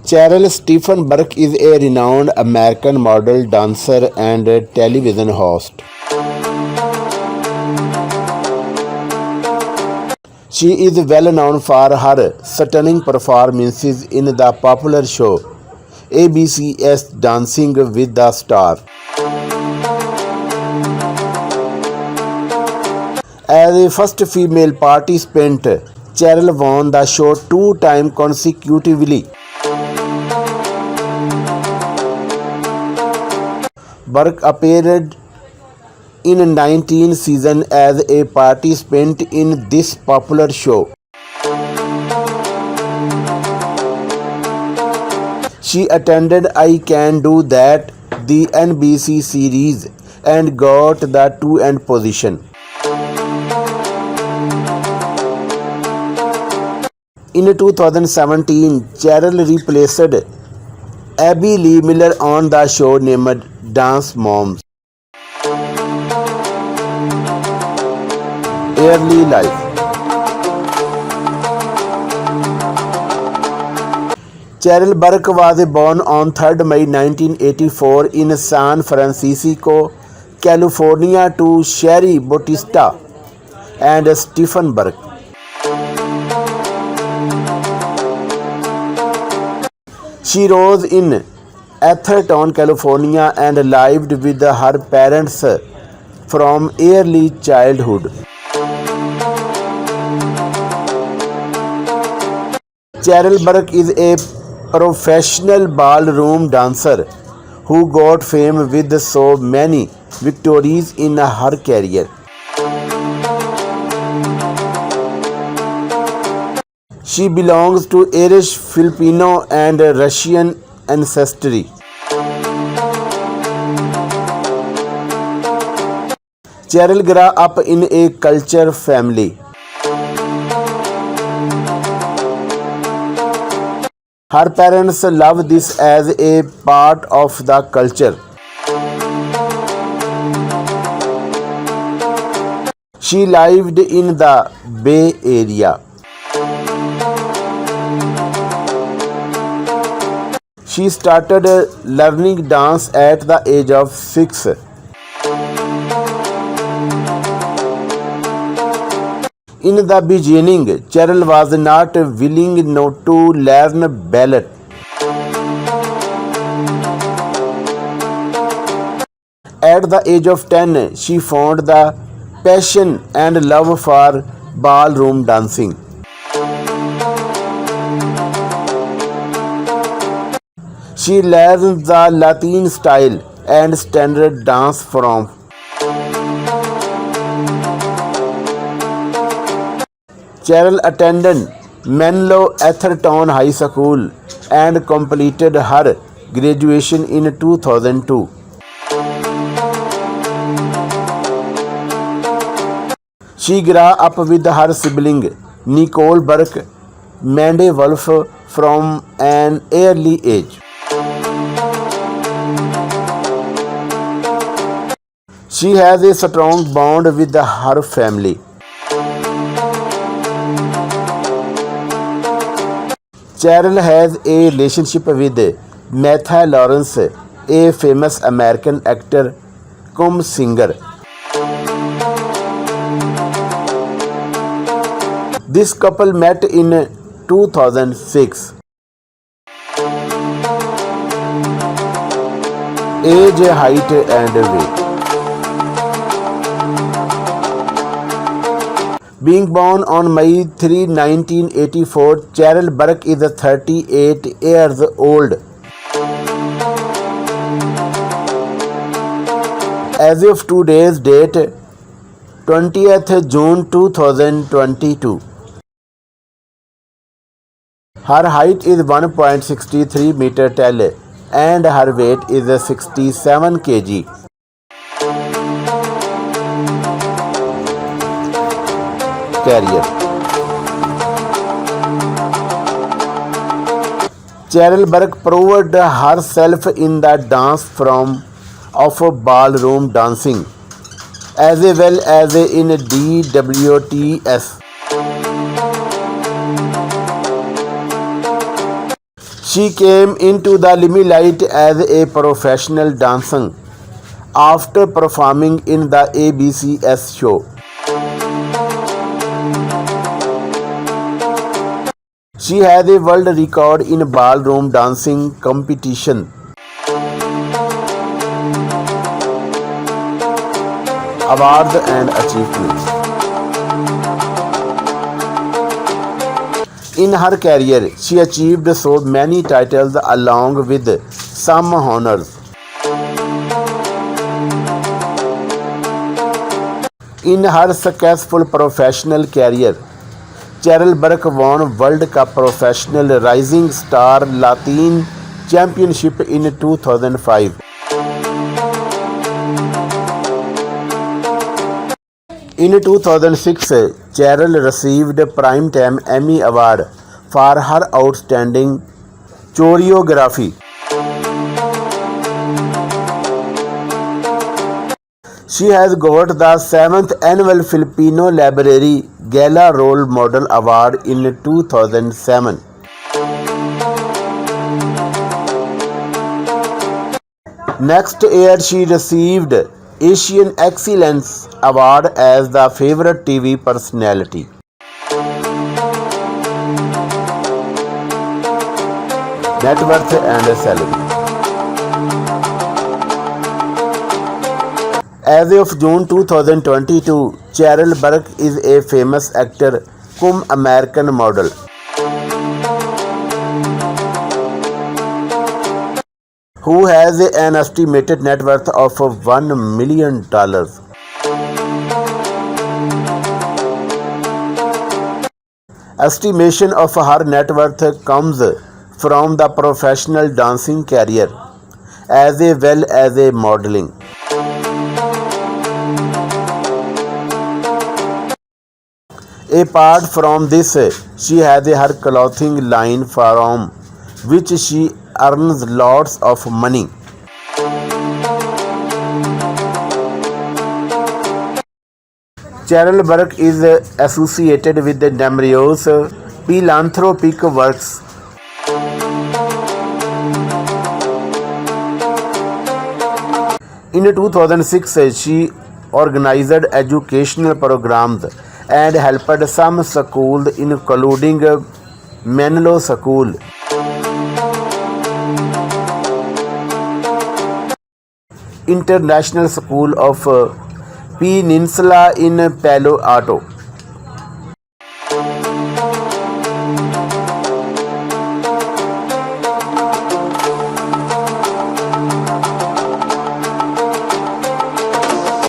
Cheryl Stephanie Burke is a renowned American model, dancer, and television host. She is well known for her stunning performances in the popular show ABC's Dancing with the Stars. As a first female participant, Cheryl won the show 2 times consecutively. Burke appeared in 19 seasons as a participant in this popular show. She attended I Can Do That, the NBC series, and got the 2 position. In 2017, Cheryl replaced Abby Lee Miller on the show named Dance Moms. Early life. Cheryl Burke was born on 3rd May 1984 in San Francisco, California to Sherri, Bautista, and Stephen Burke. She rose in Atherton, California, and lived with her parents from early childhood. Cheryl Burke is a professional ballroom dancer who got fame with so many victories in her career. She belongs to Irish, Filipino, and Russian ancestry. Cheryl grew up in a cultured family. Her parents love this as a part of the culture. She lived in the Bay Area. She started learning dance at the age of 6. In the beginning, Cheryl was not willing to learn ballet. At the age of 10, she found the passion and love for ballroom dancing. She learned the Latin style and standard dance from Cheryl attended Menlo Atherton High School and completed her graduation in 2002. She grew up with her sibling Nicole Burke, Mandy Wolf from an early age. She has a strong bond with her family. Cheryl has a relationship with Matthew Lawrence, a famous American actor cum singer. This couple met in 2006. Age, height, and weight. Being born on May 3, 1984, Cheryl Burke is 38 years old. As of today's date, 20th June 2022. Her height is 1.63 meter tall and her weight is 67 kg. Career. Cheryl Burke proved herself in the dance form of ballroom dancing as well as in DWTS. She came into the limelight as a professional dancer after performing in the ABCS show. She has a world record in ballroom dancing competition. Awards and achievements. In her career, she achieved so many titles along with some honors. In her successful professional career, Cheryl Burke won World Cup Professional Rising Star Latin Championship in 2005. In 2006, Cheryl received a Primetime Emmy Award for her outstanding choreography. She has got the 7th Annual Filipino Library Gala Role Model Award in 2007. Next year, she received Asian Excellence Award as the favorite TV personality. Net worth and salary. As of June 2022, Cheryl Burke is a famous actor cum American model. Who has an estimated net worth of $1 million. Estimation of her net worth comes from the professional dancing career as well as a modeling. Apart from this, she has her clothing line from which she earns lots of money. Cheryl Burke is associated with numerous philanthropic works. In 2006, she organized educational programs and helped some schools including Menlo School, International School of Peninsula in Palo Alto,